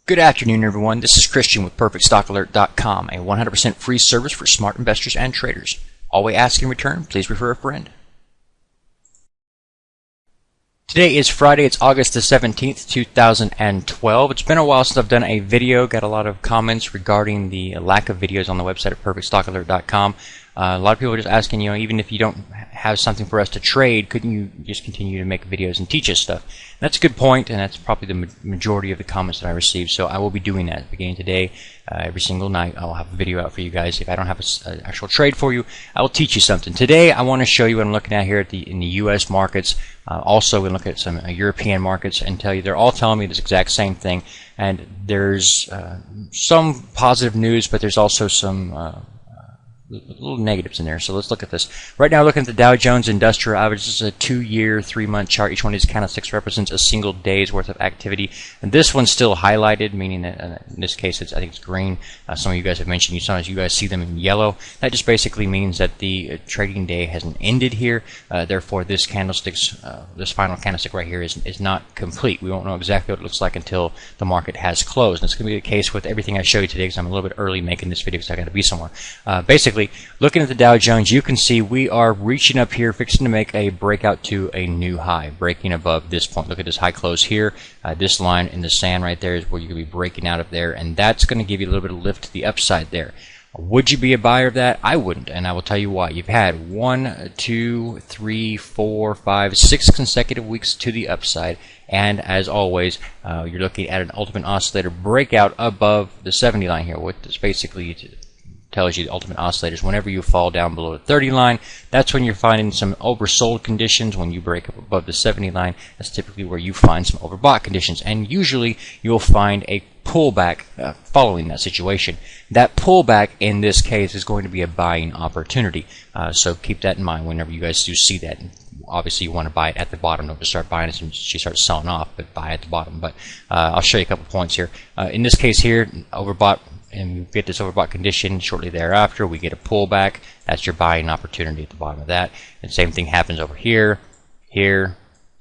Good afternoon, everyone. This is Christian with PerfectStockAlert.com, a 100% free service for smart investors and traders. All we ask in return, please refer a friend. Today is Friday. It's August the 17th, 2012. It's been a while since I've done a video. Got a lot of comments regarding the lack of videos on the website at PerfectStockAlert.com. A lot of people are just asking, even if you don't have something for us to trade, couldn't you just continue to make videos and teach us stuff? And that's a good point, and that's probably the majority of the comments that I received. So I will be doing that beginning today. Every single night I'll have a video out for you guys. If I don't have an actual trade for you, I will teach you something. Today I want to show you what I'm looking at here in the U.S. markets. Also, we'll look at some European markets and tell you they're all telling me this exact same thing. And there's some positive news, but there's also some little negatives in there. So let's look at this. Right now, looking at the Dow Jones Industrial Average. This is a 2-year, 3-month chart. Each one of these candlesticks represents a single day's worth of activity. And this one's still highlighted, meaning that in this case, I think it's green. Some of you guys have mentioned sometimes you guys see them in yellow. That just basically means that the trading day hasn't ended here. Therefore, this this final candlestick right here is not complete. We won't know exactly what it looks like until the market has closed. And it's going to be the case with everything I show you today because I'm a little bit early making this video because I got to be somewhere. Basically, looking at the Dow Jones, you can see we are reaching up here, fixing to make a breakout to a new high, breaking above this point. Look at this high close here. This line in the sand right there is where you're going to be breaking out of there, and that's going to give you a little bit of lift to the upside there. Would you be a buyer of that? I wouldn't, and I will tell you why. You've had 1, 2, 3, 4, 5, 6 consecutive weeks to the upside, and as always, you're looking at an ultimate oscillator breakout above the 70 line here. What this basically tells you the ultimate oscillators, whenever you fall down below the 30 line, that's when you're finding some oversold conditions. When you break up above the 70 line, that's typically where you find some overbought conditions, and usually you'll find a pullback following that situation. That pullback in this case is going to be a buying opportunity, so keep that in mind whenever you guys do see that. Obviously you want to buy it at the bottom. Don't just start buying it and she starts selling off, but buy at the bottom. But I'll show you a couple points here. In this case here, overbought, and we get this overbought condition. Shortly thereafter, we get a pullback. That's your buying opportunity at the bottom of that. And same thing happens over here, here,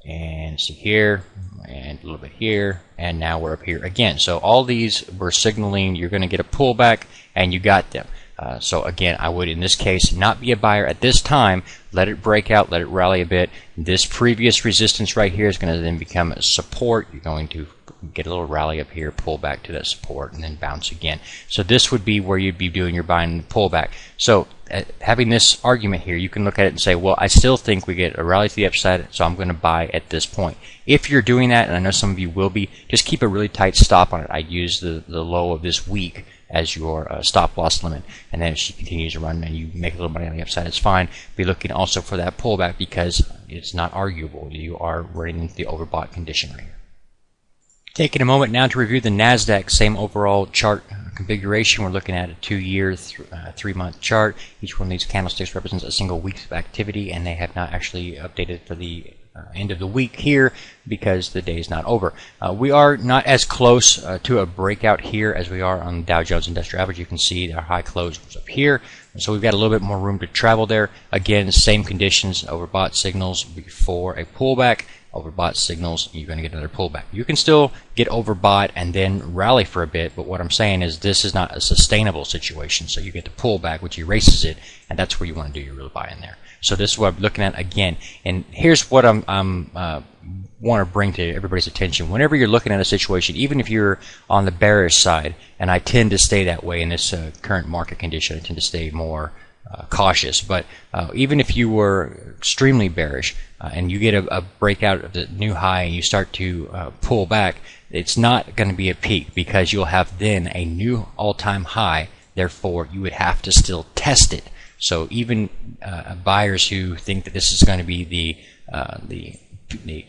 and see here, and a little bit here, and now we're up here again. So all these were signaling you're going to get a pullback, and you got them. So again, I would in this case not be a buyer at this time. Let it break out, let it rally a bit. This previous resistance right here is going to then become a support. You're going to get a little rally up here, pull back to that support, and then bounce again. So this would be where you'd be doing your buying and pullback. So having this argument here, you can look at it and say, well, I still think we get a rally to the upside, so I'm going to buy at this point. If you're doing that, and I know some of you will be, just keep a really tight stop on it. I use the low of this week as your stop loss limit, and then if she continues to run and you make a little money on the upside, it's fine. Be looking also for that pullback because it's not arguable. You are running into the overbought condition right here. Taking a moment now to review the NASDAQ, same overall chart configuration. We're looking at a 2-year, 3-month chart. Each one of these candlesticks represents a single week of activity, and they have not actually updated for the end of the week here because the day is not over. We are not as close to a breakout here as we are on the Dow Jones Industrial Average. You can see our high close was up here, so we've got a little bit more room to travel there. Again, same conditions, overbought signals before a pullback. Overbought signals, you're going to get another pullback. You can still get overbought and then rally for a bit, but what I'm saying is this is not a sustainable situation. So you get the pullback, which erases it, and that's where you want to do your real buy in there. So this is what I'm looking at again. And here's what I'm want to bring to everybody's attention. Whenever you're looking at a situation, even if you're on the bearish side, and I tend to stay that way in this current market condition, I tend to stay more cautious. But even if you were extremely bearish and you get a breakout of the new high and you start to pull back, it's not going to be a peak because you'll have then a new all-time high. Therefore, you would have to still test it. So even buyers who think that this is going to be the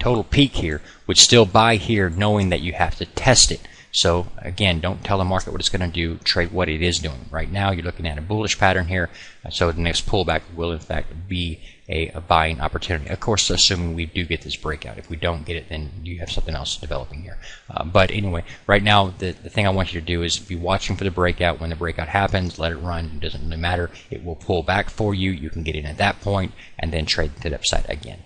total peak here would still buy here knowing that you have to test it. So again, don't tell the market what it's going to do, trade what it is doing. Right now you're looking at a bullish pattern here, so the next pullback will in fact be a buying opportunity. Of course, assuming we do get this breakout. If we don't get it, then you have something else developing here. But anyway, right now the thing I want you to do is be watching for the breakout. When the breakout happens, let it run. It doesn't really matter. It will pull back for you. You can get in at that point and then trade to the upside again.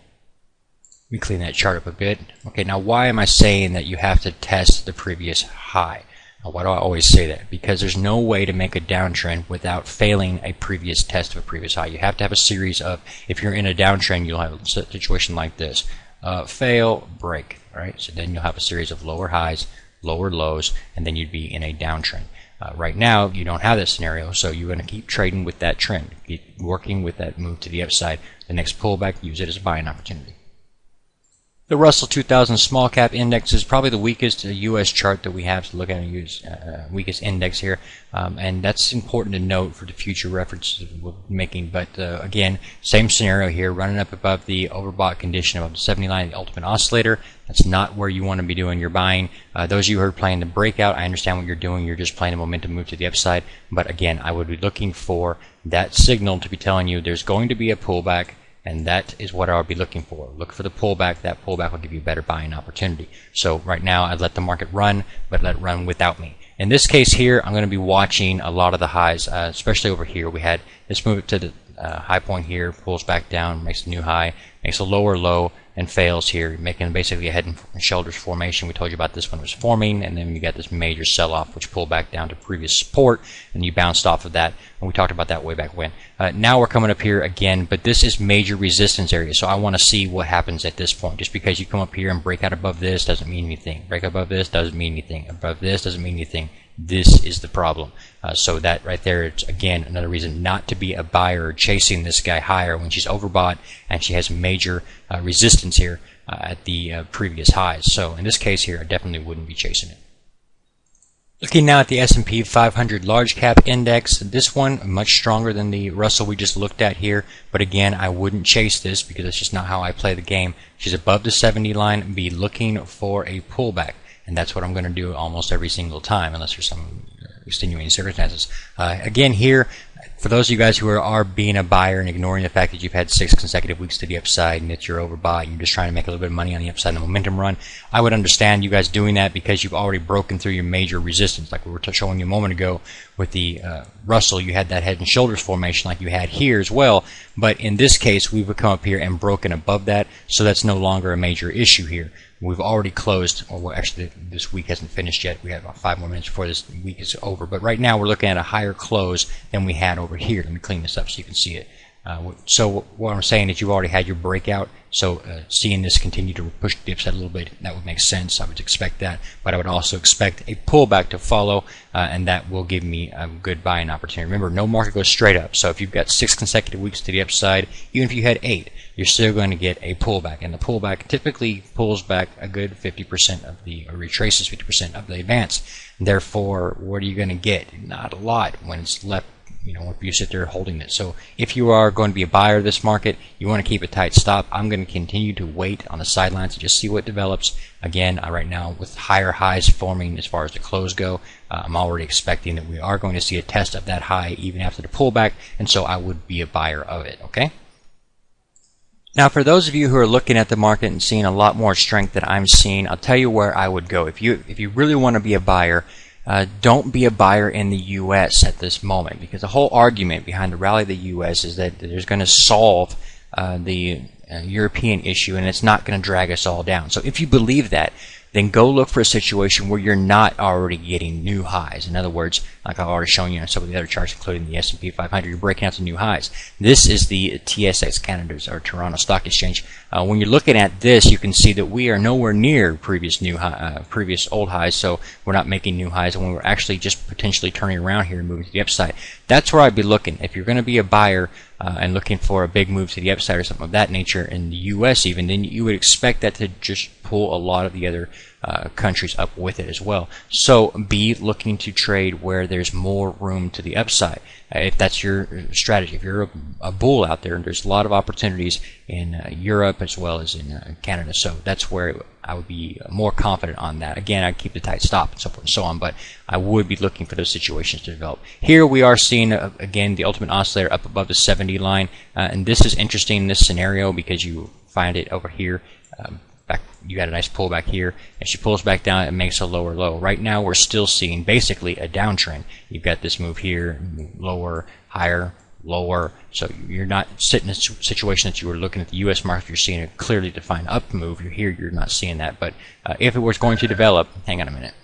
Let me clean that chart up a bit. Okay, now why am I saying that you have to test the previous high? Why do I always say that? Because there's no way to make a downtrend without failing a previous test of a previous high. You have to have a series of, if you're in a downtrend, you'll have a situation like this. Fail, break, right? So then you'll have a series of lower highs, lower lows, and then you'd be in a downtrend. Right now, you don't have that scenario, so you're going to keep trading with that trend, keep working with that move to the upside. The next pullback, use it as a buying opportunity. The Russell 2000 Small Cap Index is probably the weakest U.S. chart that we have to look at and use, weakest index here, and that's important to note for the future references we're making. But again, same scenario here, running up above the overbought condition of the 70 line, the ultimate oscillator. That's not where you want to be doing your buying. Those of you who are playing the breakout, I understand what you're doing. You're just playing a momentum move to the upside. But again, I would be looking for that signal to be telling you there's going to be a pullback. And that is what I would be looking for. Look for the pullback. That pullback will give you a better buying opportunity. So right now, I'd let the market run, but let it run without me. In this case here, I'm going to be watching a lot of the highs, especially over here. We had this move to the high point here, pulls back down, makes a new high, makes a lower low, and fails here, making basically a head and shoulders formation. We told you about this one was forming, and then you got this major sell-off, which pulled back down to previous support, and you bounced off of that, and we talked about that way back when. Now we're coming up here again, but this is major resistance area, so I want to see what happens at this point. Just because you come up here and break out above this doesn't mean anything. Break above this doesn't mean anything. Above this doesn't mean anything. This is the problem. So that right there, it's again another reason not to be a buyer chasing this guy higher when she's overbought and she has major resistance here at the previous highs. So in this case here, I definitely wouldn't be chasing it. Looking now at the S&P 500 Large Cap Index, this one much stronger than the Russell we just looked at here, but again, I wouldn't chase this because that's just not how I play the game. She's above the 70 line, be looking for a pullback. And that's what I'm going to do almost every single time, unless there's some extenuating circumstances. Again, here, for those of you guys who are being a buyer and ignoring the fact that you've had 6 consecutive weeks to the upside and that you're overbought and you're just trying to make a little bit of money on the upside in the momentum run, I would understand you guys doing that because you've already broken through your major resistance. Like we were showing you a moment ago with the Russell, you had that head and shoulders formation like you had here as well. But in this case, we've come up here and broken above that, so that's no longer a major issue here. We've already closed, or well, actually this week hasn't finished yet. We have about 5 more minutes before this week is over. But right now we're looking at a higher close than we had over here. Let me clean this up so you can see it. So what I'm saying is you've already had your breakout. So seeing this continue to push the upside a little bit, that would make sense. I would expect that. But I would also expect a pullback to follow, and that will give me a good buying opportunity. Remember, no market goes straight up. So if you've got 6 consecutive weeks to the upside, even if you had 8, you're still going to get a pullback. And the pullback typically pulls back a good 50% of the, or retraces 50% of the advance. Therefore, what are you going to get? Not a lot when it's left. You know, if you sit there holding it. So if you are going to be a buyer of this market, you want to keep a tight stop. I'm going to continue to wait on the sidelines to just see what develops. Again, right now with higher highs forming as far as the close go, I'm already expecting that we are going to see a test of that high even after the pullback, and so I would be a buyer of it. Okay. Now, for those of you who are looking at the market and seeing a lot more strength that I'm seeing, I'll tell you where I would go. If you really want to be a buyer, don't be a buyer in the U.S. at this moment, because the whole argument behind the rally of the U.S. is that there's going to solve the European issue, and it's not going to drag us all down. So if you believe that, then go look for a situation where you're not already getting new highs. In other words, like I've already shown you on some of the other charts, including the S&P 500, you're breaking out some new highs. This is the TSX Canada's, or Toronto Stock Exchange. When you're looking at this, you can see that we are nowhere near previous old highs, so we're not making new highs, and we're actually just potentially turning around here and moving to the upside. That's where I'd be looking. If you're going to be a buyer and looking for a big move to the upside or something of that nature in the U.S. even, then you would expect that to just pull a lot of the other countries up with it as well. So be looking to trade where there's more room to the upside. If that's your strategy, if you're a bull out there, there's a lot of opportunities in Europe as well as in Canada. So that's where I would be more confident on that. Again, I'd keep the tight stop and so forth and so on, but I would be looking for those situations to develop. Here we are seeing, again, the ultimate oscillator up above the 70 line. And this is interesting in this scenario because you find it over here. You got a nice pullback here. As she pulls back down, it makes a lower low. Right now, we're still seeing basically a downtrend. You've got this move here, lower, higher, lower. So you're not sitting in a situation that you were looking at the U.S. market. You're seeing a clearly defined up move. You're here, you're not seeing that. But if it was going to develop, hang on a minute.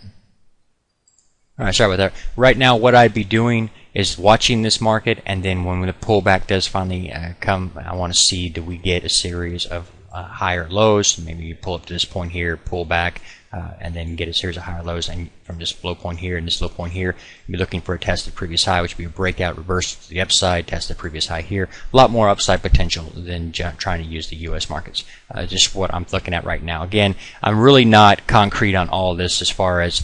All right, sorry about that. Right now, what I'd be doing is watching this market, and then when the pullback does finally come, I want to see, do we get a series of higher lows? Maybe you pull up to this point here, pull back, and then get a series of higher lows, and from this low point here and this low point here, you'll be looking for a test of previous high, which would be a breakout, reverse to the upside, test the previous high here. A lot more upside potential than trying to use the U.S. markets. Just what I'm looking at right now. Again, I'm really not concrete on all of this as far as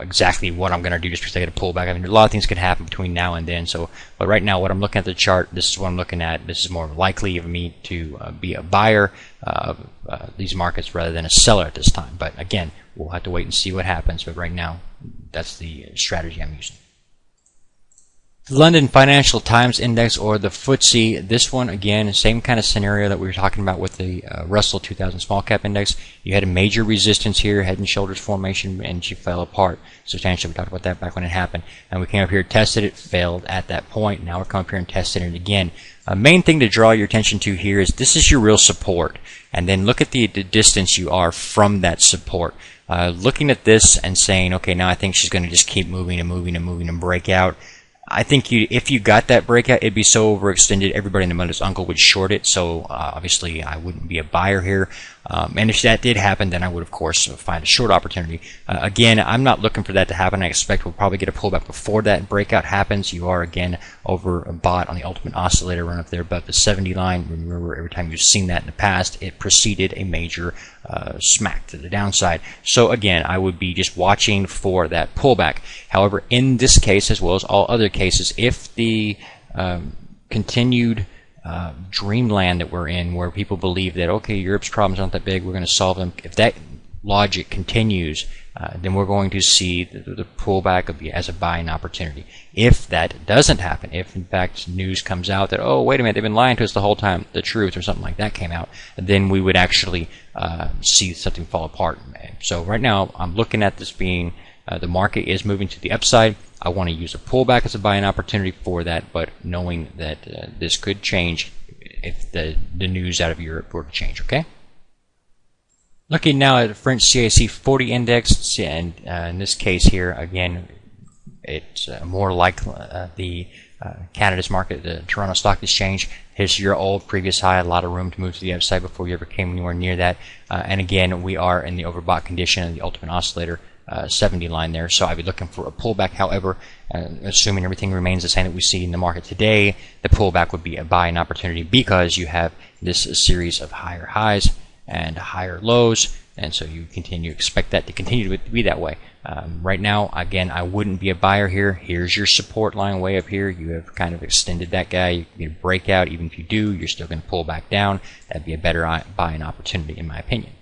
exactly what I'm going to do just because I get a pullback. I mean, a lot of things could happen between now and then. So, but right now, what I'm looking at the chart, this is what I'm looking at. This is more likely of me to be a buyer of these markets rather than a seller at this time. But again, we'll have to wait and see what happens. But right now, that's the strategy I'm using. The London Financial Times Index, or the FTSE, this one again, same kind of scenario that we were talking about with the Russell 2000 Small Cap Index. You had a major resistance here, head and shoulders formation, and she fell apart substantially. We talked about that back when it happened. And we came up here, tested it, failed at that point. Now we're coming up here and testing it again. Main thing to draw your attention to here is this is your real support. And then look at the distance you are from that support. Looking at this and saying, okay, now I think she's going to just keep moving and moving and moving and break out. I think if you got that breakout, it'd be so overextended, everybody in the mother's uncle would short it. So obviously, I wouldn't be a buyer here. And if that did happen, then I would, of course, find a short opportunity. Again, I'm not looking for that to happen. I expect we'll probably get a pullback before that breakout happens. You are, again, overbought on the ultimate oscillator run up there above the 70 line. Remember, every time you've seen that in the past, it preceded a major smack to the downside. So again, I would be just watching for that pullback. However, in this case, as well as all other cases, if the continued dreamland that we're in, where people believe that, okay, Europe's problems aren't that big, we're going to solve them, if that logic continues, then we're going to see the pullback as a buying opportunity. If that doesn't happen, if in fact news comes out that, oh, wait a minute, they've been lying to us the whole time, the truth or something like that came out, then we would actually see something fall apart. So right now, I'm looking at this being the market is moving to the upside. I want to use a pullback as a buying opportunity for that, but knowing that this could change if the news out of Europe were to change, okay? Looking now at the French CAC 40 index, and in this case here, again, it's more like the Canada's market, the Toronto Stock Exchange. Here's your old previous high, a lot of room to move to the upside before you ever came anywhere near that. And again, we are in the overbought condition of the ultimate oscillator 70 line there, so I'd be looking for a pullback. However, assuming everything remains the same that we see in the market today, the pullback would be a buying opportunity because you have this series of higher highs and higher lows, and so you expect that to continue to be that way. Right now, again, I wouldn't be a buyer here. Here's your support line way up here. You have kind of extended that guy. You can break out. Even if you do, you're still going to pull back down. That'd be a better buying opportunity, in my opinion.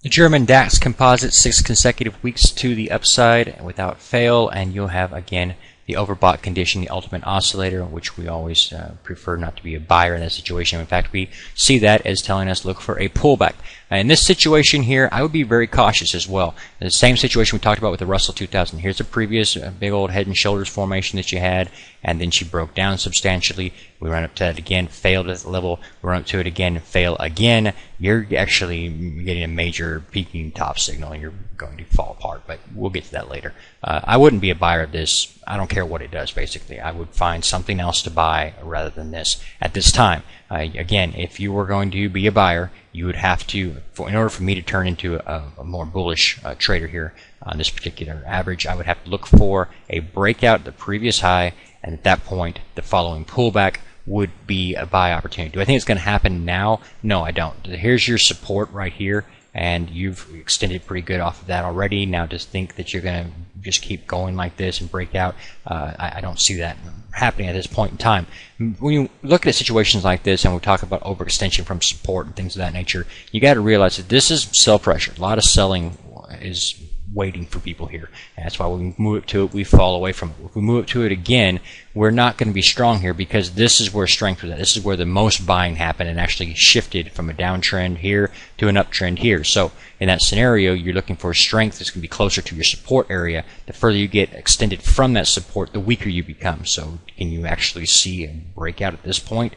The German DAX composite, 6 consecutive weeks to the upside without fail, and you'll have, again, the overbought condition, the ultimate oscillator, which we always prefer not to be a buyer in that situation. In fact, we see that as telling us look for a pullback. In this situation here, I would be very cautious as well. The same situation we talked about with the Russell 2000. Here's the previous big old head and shoulders formation that you had, and then she broke down substantially. We run up to that again, failed at the level, run up to it again, fail again. You're actually getting a major peaking top signal, and you're going to fall apart, but we'll get to that later. I wouldn't be a buyer of this. I don't care what it does, basically. I would find something else to buy rather than this at this time. Again, if you were going to be a buyer, you would have to, in order for me to turn into a more bullish trader here on this particular average, I would have to look for a breakout, the previous high, and at that point, the following pullback would be a buy opportunity. Do I think it's going to happen now? No, I don't. Here's your support right here, and you've extended pretty good off of that already. Now, just think that you're going to just keep going like this and break out, I don't see that happening at this point in time. When you look at situations like this, and we talk about overextension from support and things of that nature, you got to realize that this is sell pressure. A lot of selling is waiting for people here. And that's why when we move up to it, we fall away from it. If we move up to it again, we're not going to be strong here because this is where strength was at. This is where the most buying happened and actually shifted from a downtrend here to an uptrend here. So in that scenario, you're looking for strength that's going to be closer to your support area. The further you get extended from that support, the weaker you become. So can you actually see a breakout at this point?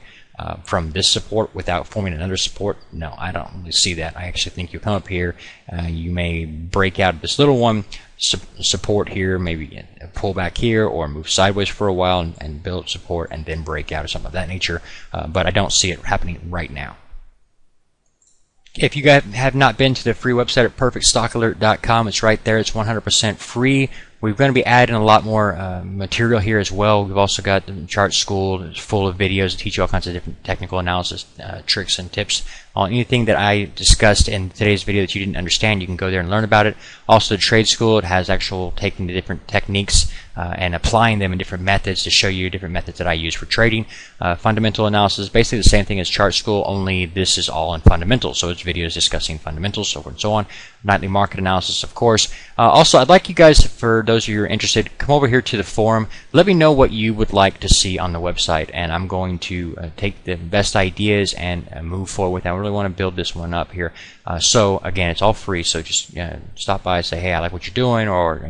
From this support without forming another support? No, I don't really see that. I actually think you'll come up here, you may break out this little one, support here, maybe pull back here, or move sideways for a while and build support and then break out or something of that nature. But I don't see it happening right now. If you guys have not been to the free website at perfectstockalert.com, it's right there. It's 100% free. We're going to be adding a lot more material here as well. We've also got the Chart School. It's full of videos that teach you all kinds of different technical analysis tricks and tips on anything that I discussed in today's video that you didn't understand. You can go there and learn about it. Also, the Trade School, it has actual taking the different techniques and applying them in different methods to show you different methods that I use for trading. Fundamental analysis, basically the same thing as Chart School, only this is all in fundamentals. So it's videos discussing fundamentals, so forth and so on. Nightly market analysis, of course. Also, I'd like you guys, for those of you who are interested, come over here to the forum. Let me know what you would like to see on the website, and I'm going to take the best ideas and move forward with that. I really want to build this one up here. So again, it's all free. So just stop by and say, hey, I like what you're doing, or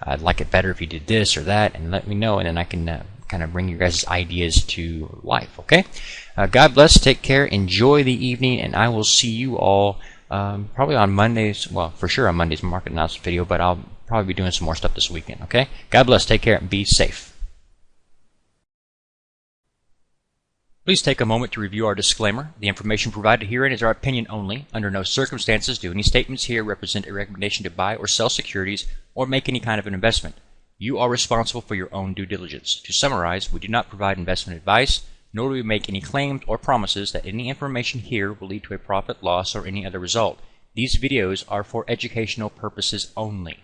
I'd like it better if you did this or that, and let me know, and then I can kind of bring your guys' ideas to life. Okay. God bless. Take care. Enjoy the evening, and I will see you all probably on Mondays. Well, for sure on Monday's market analysis video, but I'll probably be doing some more stuff this weekend. Okay. God bless. Take care and be safe. Please take a moment to review our disclaimer. The information provided herein is our opinion only. Under no circumstances do any statements here represent a recommendation to buy or sell securities or make any kind of an investment. You are responsible for your own due diligence. To summarize, we do not provide investment advice, nor do we make any claims or promises that any information here will lead to a profit, loss, or any other result. These videos are for educational purposes only.